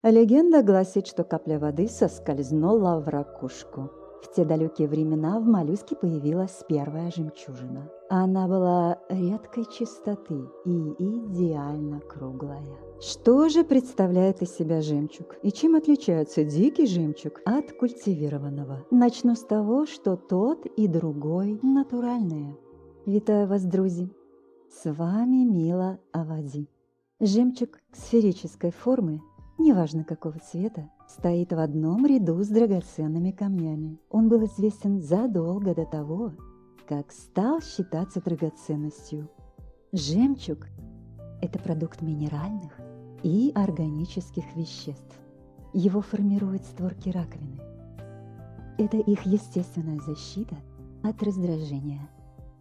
Легенда гласит, что капля воды соскользнула в ракушку. В те далекие времена в моллюске появилась первая жемчужина. Она была редкой чистоты и идеально круглая. Что же представляет из себя жемчуг? И чем отличается дикий жемчуг от культивированного? Начну с того, что тот и другой натуральные. Витаю вас, друзья! С вами Мила Авади. Жемчуг сферической формы, неважно какого цвета, стоит в одном ряду с драгоценными камнями. Он был известен задолго до того, как стал считаться драгоценностью. Жемчуг – это продукт минеральных и органических веществ. Его формируют створки раковины. Это их естественная защита от раздражения.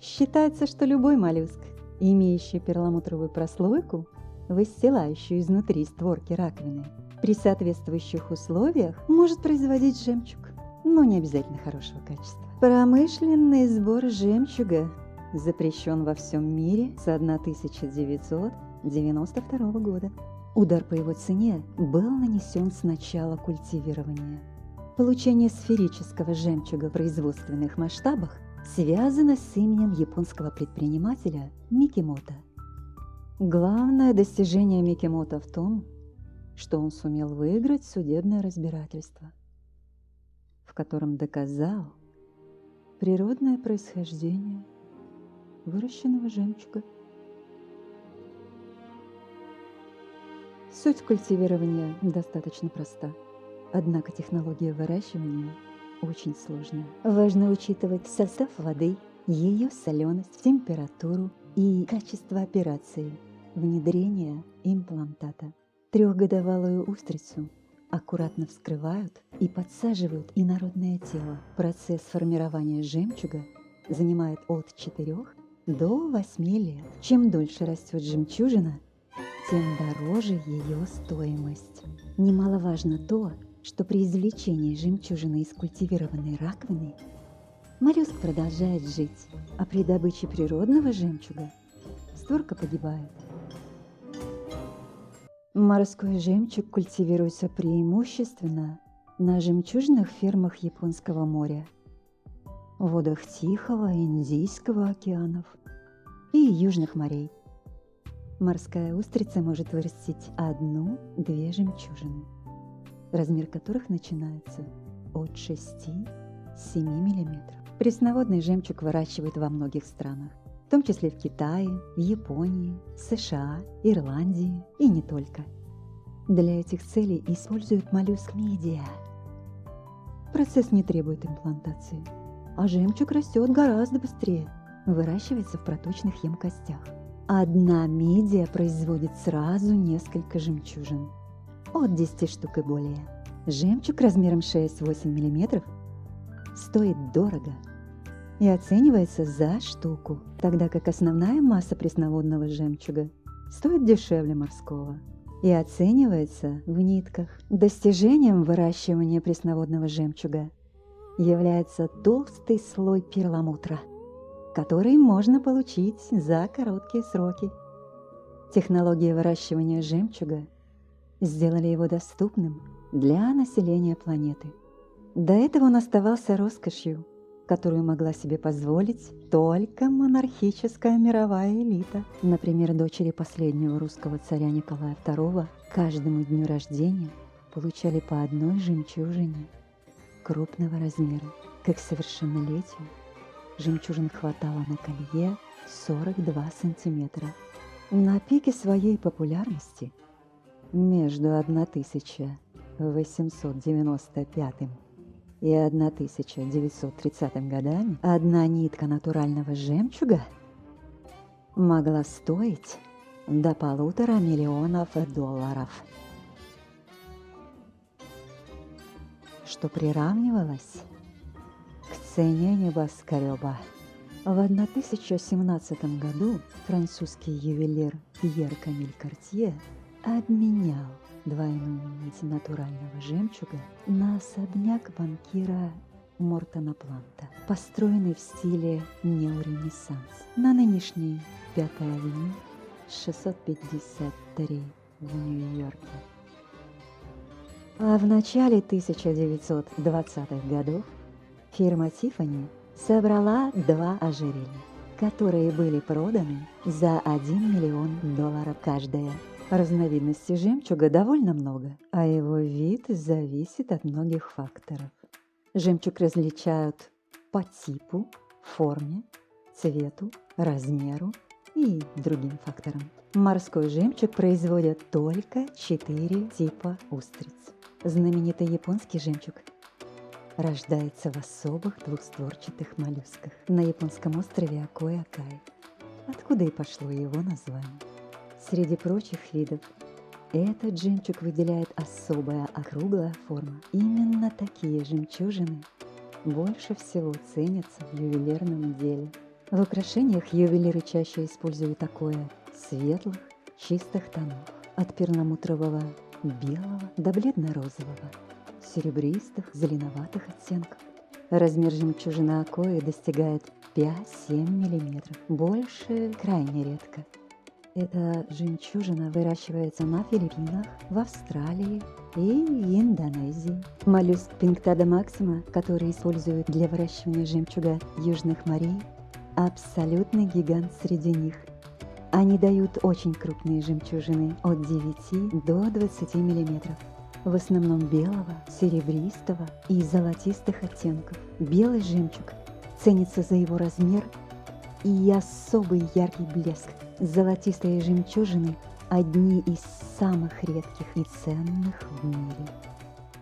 Считается, что любой моллюск, имеющий перламутровую прослойку, выстилающую изнутри створки раковины, при соответствующих условиях может производить жемчуг, но не обязательно хорошего качества. Промышленный сбор жемчуга запрещен во всем мире с 1992 года. Удар по его цене был нанесен с начала культивирования. Получение сферического жемчуга в производственных масштабах связано с именем японского предпринимателя Микимото. Главное достижение Микимото в том, что он сумел выиграть судебное разбирательство, в котором доказал природное происхождение выращенного жемчуга. Суть культивирования достаточно проста, однако технология выращивания очень сложная. Важно учитывать состав воды, ее соленость, температуру и качество операции внедрения имплантата. Трехгодовалую устрицу аккуратно вскрывают и подсаживают инородное тело. Процесс формирования жемчуга занимает от 4 до 8 лет. Чем дольше растет жемчужина, тем дороже ее стоимость. Немаловажно то, что при извлечении жемчужины из культивированной раковины моллюск продолжает жить, а при добыче природного жемчуга створка погибает. Морской жемчуг культивируется преимущественно на жемчужных фермах Японского моря, в водах Тихого и Индийского океанов и южных морей. Морская устрица может вырастить 1-2 жемчужины, размер которых начинается от 6-7 мм. Пресноводный жемчуг выращивают во многих странах, в том числе в Китае, в Японии, США, Ирландии и не только. Для этих целей используют моллюск мидия. Процесс не требует имплантации, а жемчуг растет гораздо быстрее, выращивается в проточных емкостях. Одна мидия производит сразу несколько жемчужин, от 10 штук и более. Жемчуг размером 6-8 мм стоит дорого и оценивается за штуку, тогда как основная масса пресноводного жемчуга стоит дешевле морского и оценивается в нитках. Достижением выращивания пресноводного жемчуга является толстый слой перламутра, который можно получить за короткие сроки. Технология выращивания жемчуга сделали его доступным для населения планеты. До этого он оставался роскошью, которую могла себе позволить только монархическая мировая элита. Например, дочери последнего русского царя Николая II каждому дню рождения получали по одной жемчужине крупного размера. К их совершеннолетию жемчужин хватало на колье 42 сантиметра. На пике своей популярности между 1895 и 1930 годами одна нитка натурального жемчуга могла стоить до $1,5 миллиона, что приравнивалось к цене небоскреба. В 1017 году французский ювелир Пьер Камиль Картье обменял двойную нить натурального жемчуга на особняк банкира Мортона Планта, построенный в стиле неоренессанс на нынешней 5-й авеню 653 в Нью-Йорке. А в начале 1920-х годов фирма Тиффани собрала 2 ожерелья, которые были проданы за $1 миллион каждое. Разновидностей жемчуга довольно много, а его вид зависит от многих факторов. Жемчуг различают по типу, форме, цвету, размеру и другим факторам. Морской жемчуг производят только 4 типа устриц. Знаменитый японский жемчуг рождается в особых двухстворчатых моллюсках на японском острове Акоякай, откуда и пошло его название. Среди прочих видов этот жемчуг выделяет особая округлая форма. Именно такие жемчужины больше всего ценятся в ювелирном деле. В украшениях ювелиры чаще используют такое светлых, чистых тонов, от перламутрового белого до бледно-розового, серебристых, зеленоватых оттенков. Размер жемчужины Акои достигает 5-7 мм, больше крайне редко. Эта жемчужина выращивается на Филиппинах, в Австралии и Индонезии. Моллюск Pinctada maxima, который используют для выращивания жемчуга южных морей, абсолютный гигант среди них. Они дают очень крупные жемчужины от 9 до 20 мм, в основном белого, серебристого и золотистых оттенков. Белый жемчуг ценится за его размер и особый яркий блеск. Золотистые жемчужины – одни из самых редких и ценных в мире.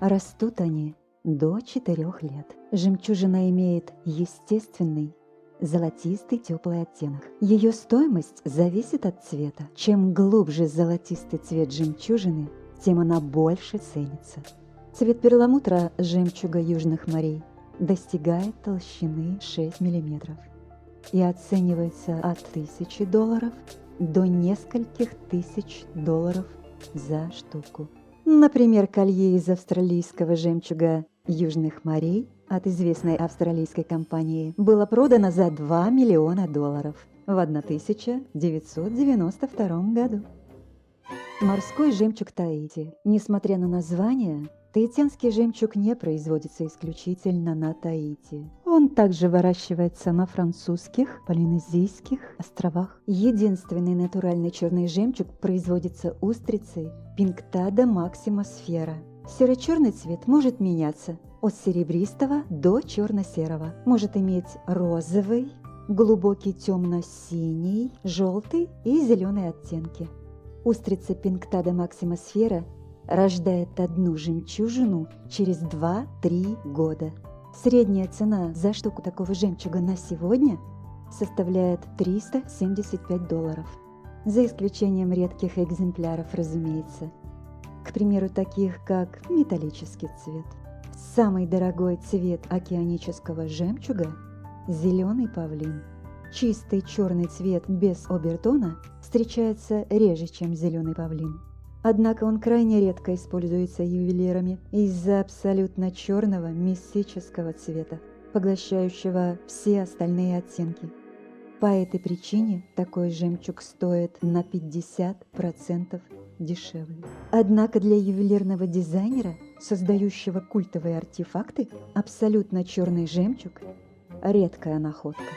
Растут они до 4 лет. Жемчужина имеет естественный золотистый теплый оттенок. Ее стоимость зависит от цвета. Чем глубже золотистый цвет жемчужины, тем она больше ценится. Цвет перламутра жемчуга южных морей достигает толщины 6 мм и оценивается от $1000 до нескольких $1000 за штуку. Например, колье из австралийского жемчуга южных морей от известной австралийской компании было продано за $2 миллиона в 1992 году. Морской жемчуг Таити. Несмотря на название, таитянский жемчуг не производится исключительно на Таити. Он также выращивается на французских, полинезийских островах. Единственный натуральный черный жемчуг производится устрицей Pinctada maxima sphera. Серо-черный цвет может меняться от серебристого до черно-серого. Может иметь розовый, глубокий темно-синий, желтый и зеленый оттенки. Устрица Pinctada maxima sphera рождает одну жемчужину через 2-3 года. Средняя цена за штуку такого жемчуга на сегодня составляет $375, за исключением редких экземпляров, разумеется. К примеру, таких как металлический цвет. Самый дорогой цвет океанического жемчуга – зеленый павлин. Чистый черный цвет без обертона встречается реже, чем зеленый павлин. Однако он крайне редко используется ювелирами из-за абсолютно черного мистического цвета, поглощающего все остальные оттенки. По этой причине такой жемчуг стоит на 50% дешевле. Однако для ювелирного дизайнера, создающего культовые артефакты, абсолютно черный жемчуг – редкая находка.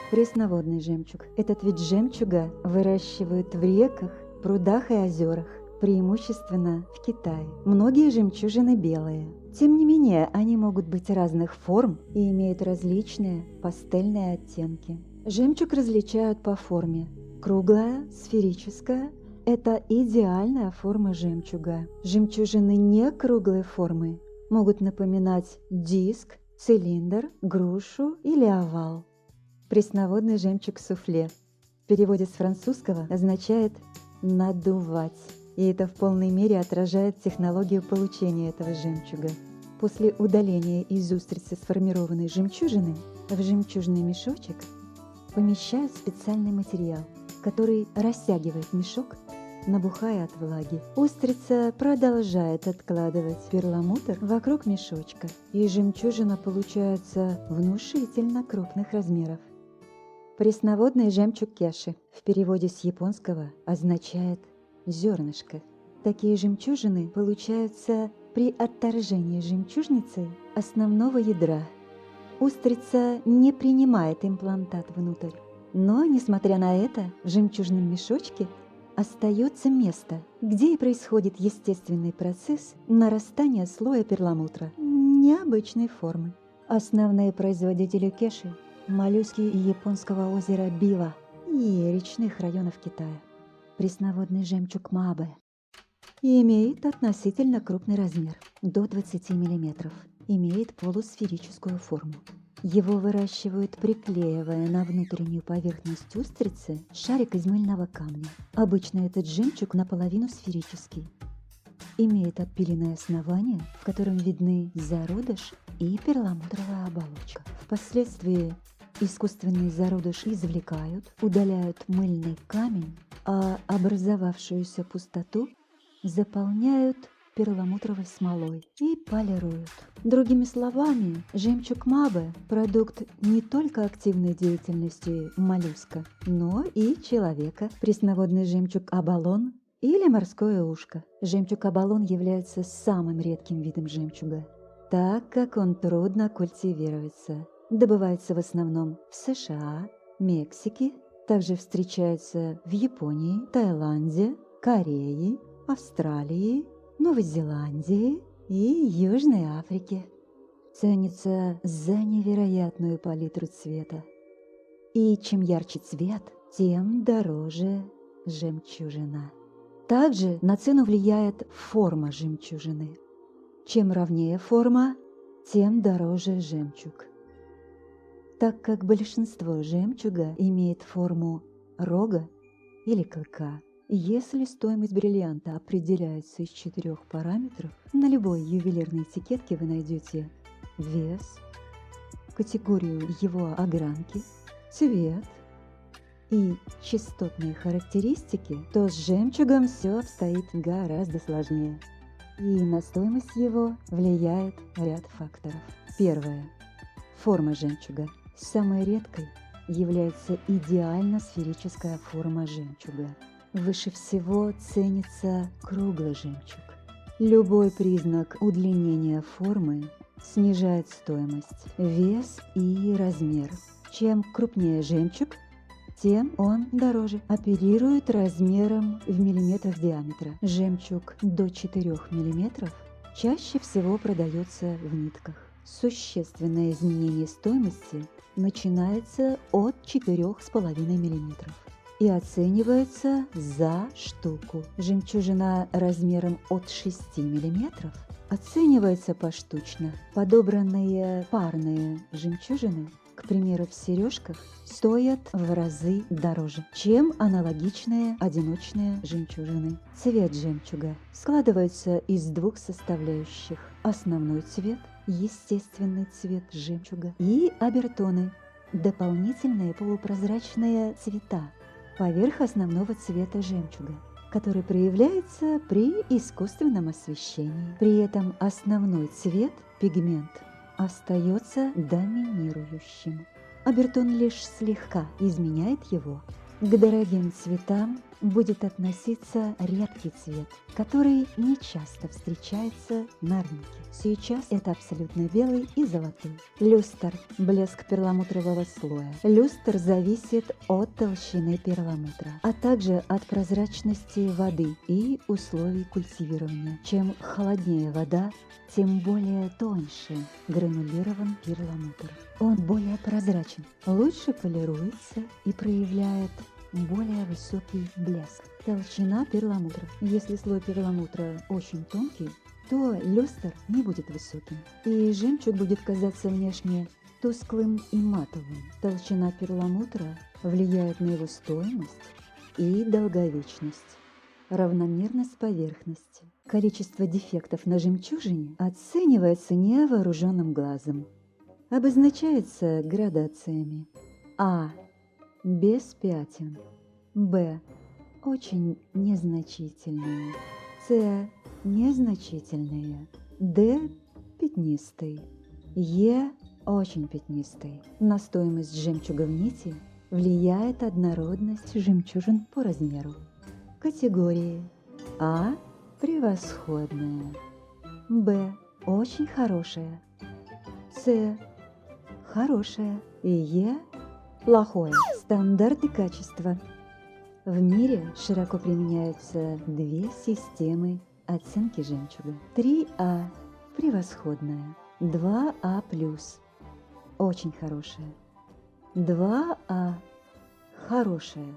Пресноводный жемчуг. Этот вид жемчуга выращивают в реках, прудах и озерах, преимущественно в Китае. Многие жемчужины белые. Тем не менее, они могут быть разных форм и имеют различные пастельные оттенки. Жемчуг различают по форме. Круглая, сферическая – это идеальная форма жемчуга. Жемчужины не круглой формы могут напоминать диск, цилиндр, грушу или овал. Пресноводный жемчуг суфле в переводе с французского означает «надувать». И это в полной мере отражает технологию получения этого жемчуга. После удаления из устрицы сформированной жемчужины в жемчужный мешочек помещают специальный материал, который растягивает мешок, набухая от влаги. Устрица продолжает откладывать перламутр вокруг мешочка, и жемчужина получается внушительно крупных размеров. Пресноводный жемчуг кеши в переводе с японского означает «зернышко». Такие жемчужины получаются При отторжении жемчужницей основного ядра устрица не принимает имплантат внутрь. Но, несмотря на это, в жемчужном мешочке остается место, где и происходит естественный процесс нарастания слоя перламутра необычной формы. Основные производители кеши – моллюски японского озера Бива и речных районов Китая. Пресноводный жемчуг Мабе имеет относительно крупный размер – до 20 мм. Имеет полусферическую форму. Его выращивают, приклеивая на внутреннюю поверхность устрицы шарик из мыльного камня. Обычно этот жемчуг наполовину сферический. Имеет отпиленное основание, в котором видны зародыш и перламутровая оболочка. Впоследствии искусственный зародыш извлекают, удаляют мыльный камень, а образовавшуюся пустоту заполняют перламутровой смолой и полируют. Другими словами, жемчуг Мабе – продукт не только активной деятельности моллюска, но и человека. Пресноводный жемчуг абалон или морское ушко. Жемчуг абалон является самым редким видом жемчуга, так как он трудно культивируется. Добывается в основном в США, Мексике, также встречается в Японии, Таиланде, Корее, Австралии, Новой Зеландии и Южной Африке. Ценится за невероятную палитру цвета. И чем ярче цвет, тем дороже жемчужина. Также на цену влияет форма жемчужины. Чем ровнее форма, тем дороже жемчуг. Так как большинство жемчуга имеет форму рога или клыка, если стоимость бриллианта определяется из 4 параметров, на любой ювелирной этикетке вы найдете вес, категорию его огранки, цвет и частотные характеристики, то с жемчугом все обстоит гораздо сложнее. И на стоимость его влияет ряд факторов. Первое. Форма жемчуга. Самой редкой является идеально сферическая форма жемчуга. Выше всего ценится круглый жемчуг. Любой признак удлинения формы снижает стоимость, вес и размер. Чем крупнее жемчуг, тем он дороже. Оперирует размером в миллиметрах диаметра. Жемчуг до 4 мм чаще всего продается в нитках. Существенное изменение стоимости начинается от 4,5 мм и оценивается за штуку. Жемчужина размером от 6 мм оценивается поштучно. Подобранные парные жемчужины, к примеру, в сережках, стоят в разы дороже, чем аналогичные одиночные жемчужины. Цвет жемчуга складывается из 2 составляющих: основной цвет, естественный цвет жемчуга, и обертоны, дополнительные полупрозрачные цвета поверх основного цвета жемчуга, который проявляется при искусственном освещении. При этом основной цвет, пигмент, остается доминирующим. Обертон лишь слегка изменяет его. К дорогим цветам будет относиться редкий цвет, который не часто встречается на рынке. Сейчас это абсолютно белый и золотой. Люстр – блеск перламутрового слоя. Люстр зависит от толщины перламутра, а также от прозрачности воды и условий культивирования. Чем холоднее вода, тем более тоньше гранулирован перламутр. Он более прозрачен, лучше полируется и проявляет более высокий блеск. Толщина перламутра. Если слой перламутра очень тонкий, то люстр не будет высоким, и жемчуг будет казаться внешне тусклым и матовым. Толщина перламутра влияет на его стоимость и долговечность. Равномерность поверхности. Количество дефектов на жемчужине оценивается невооруженным глазом. Обозначается градациями. А. Без пятен. Б. Очень незначительные. С. Незначительные. Д. Пятнистый. Е. Очень пятнистый. На стоимость жемчуга в нити влияет однородность жемчужин по размеру. Категории. А. Превосходная. Б. Очень хорошее. С. Хорошее. И Е. Плохое. Стандарты качества. В мире широко применяются две системы оценки жемчуга. 3А – превосходная, 2А+, очень хорошая, 2А – хорошая,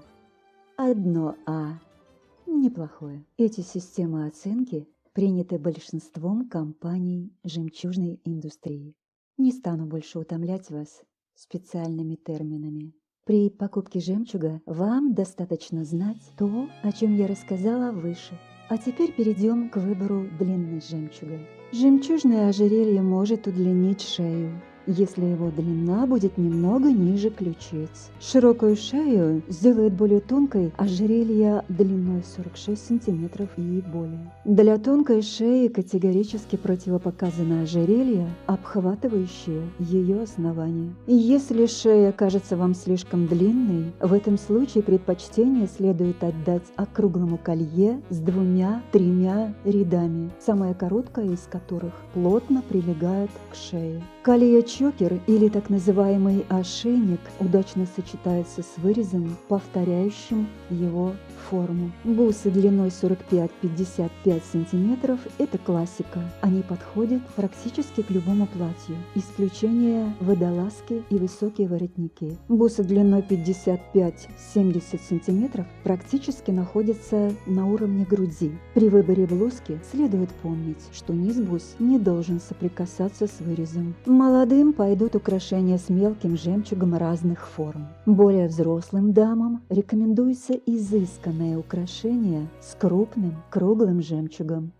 1А – неплохое. Эти системы оценки приняты большинством компаний жемчужной индустрии. Не стану больше утомлять вас специальными терминами. При покупке жемчуга вам достаточно знать то, о чем я рассказала выше. А теперь перейдем к выбору длины жемчуга. Жемчужное ожерелье может удлинить шею, если его длина будет немного ниже ключиц. Широкую шею сделает более тонкой ожерелье длиной 46 см и более. Для тонкой шеи категорически противопоказано ожерелье, обхватывающее ее основание. Если шея кажется вам слишком длинной, в этом случае предпочтение следует отдать округлому колье с 2-3 рядами, самая короткая из которых плотно прилегает к шее. Колье-чокер или так называемый ошейник удачно сочетается с вырезом, повторяющим его форму. Бусы длиной 45-55 см – это классика. Они подходят практически к любому платью. Исключение – водолазки и высокие воротники. Бусы длиной 55-70 см практически находятся на уровне груди. При выборе блузки следует помнить, что низ бус не должен соприкасаться с вырезом. Молодым пойдут украшения с мелким жемчугом разных форм. Более взрослым дамам рекомендуется изысканное украшение с крупным круглым жемчугом.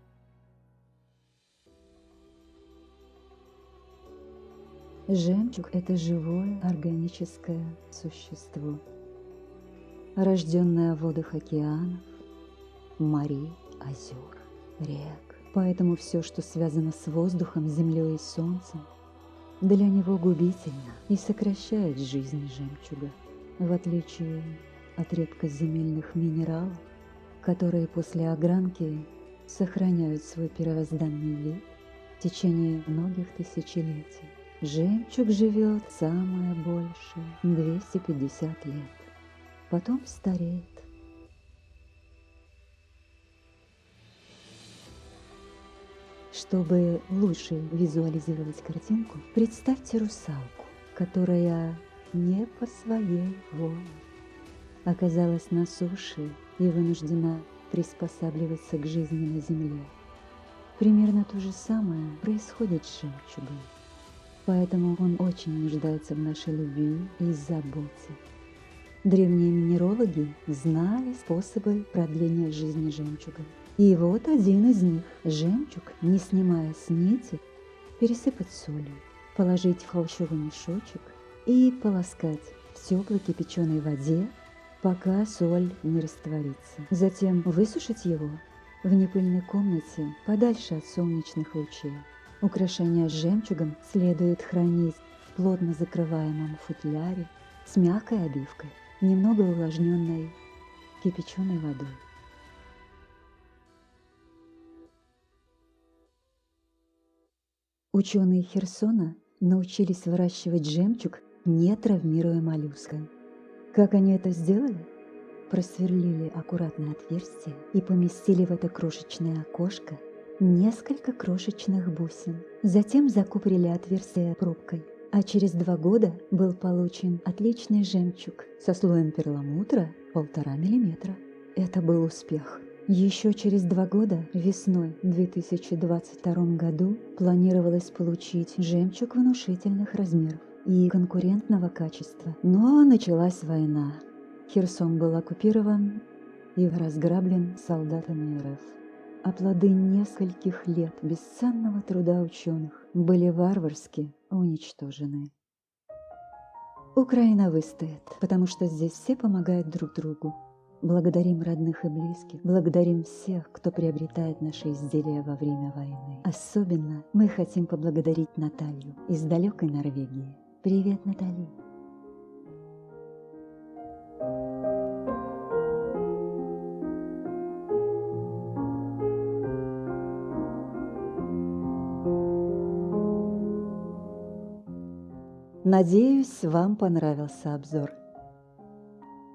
Жемчуг – это живое органическое существо, рожденное в водах океанов, морей, озер, рек. Поэтому все, что связано с воздухом, землей и солнцем, для него губительно и сокращает жизнь жемчуга, в отличие от редкоземельных минералов, которые после огранки сохраняют свой первозданный вид в течение многих тысячелетий. Жемчуг живет самое большее 250 лет, потом стареет. Чтобы лучше визуализировать картинку, представьте русалку, которая не по своей воле оказалась на суше и вынуждена приспосабливаться к жизни на земле. Примерно то же самое происходит с жемчугом, поэтому он очень нуждается в нашей любви и заботе. Древние минералоги знали способы продления жизни жемчуга. И вот один из них – жемчуг, не снимая с нити, пересыпать солью, положить в холщовый мешочек и полоскать в теплой кипяченой воде, пока соль не растворится. Затем высушить его в непыльной комнате подальше от солнечных лучей. Украшения с жемчугом следует хранить в плотно закрываемом футляре с мягкой обивкой, немного увлажненной кипяченой водой. Ученые Херсона научились выращивать жемчуг, не травмируя моллюска. Как они это сделали? Просверлили аккуратное отверстие и поместили в это крошечное окошко несколько крошечных бусин. Затем закупорили отверстие пробкой, а через 2 года был получен отличный жемчуг со слоем перламутра 1,5 мм. Это был успех. Еще через 2 года, весной 2022 году, планировалось получить жемчуг внушительных размеров и конкурентного качества. Но началась война. Херсон был оккупирован и разграблен солдатами РФ. А плоды нескольких лет бесценного труда ученых были варварски уничтожены. Украина выстоит, потому что здесь все помогают друг другу. Благодарим родных и близких, благодарим всех, кто приобретает наши изделия во время войны. Особенно мы хотим поблагодарить Наталью из далекой Норвегии. Привет, Наталья! Надеюсь, вам понравился обзор.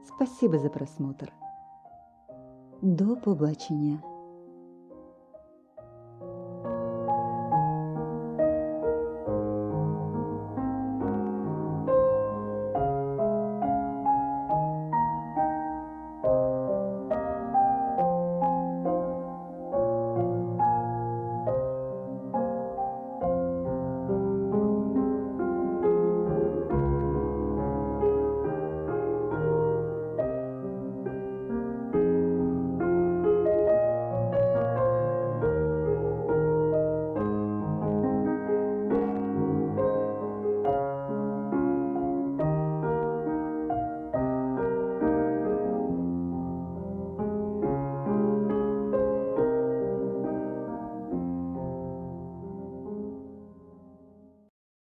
Спасибо за просмотр. До побачення!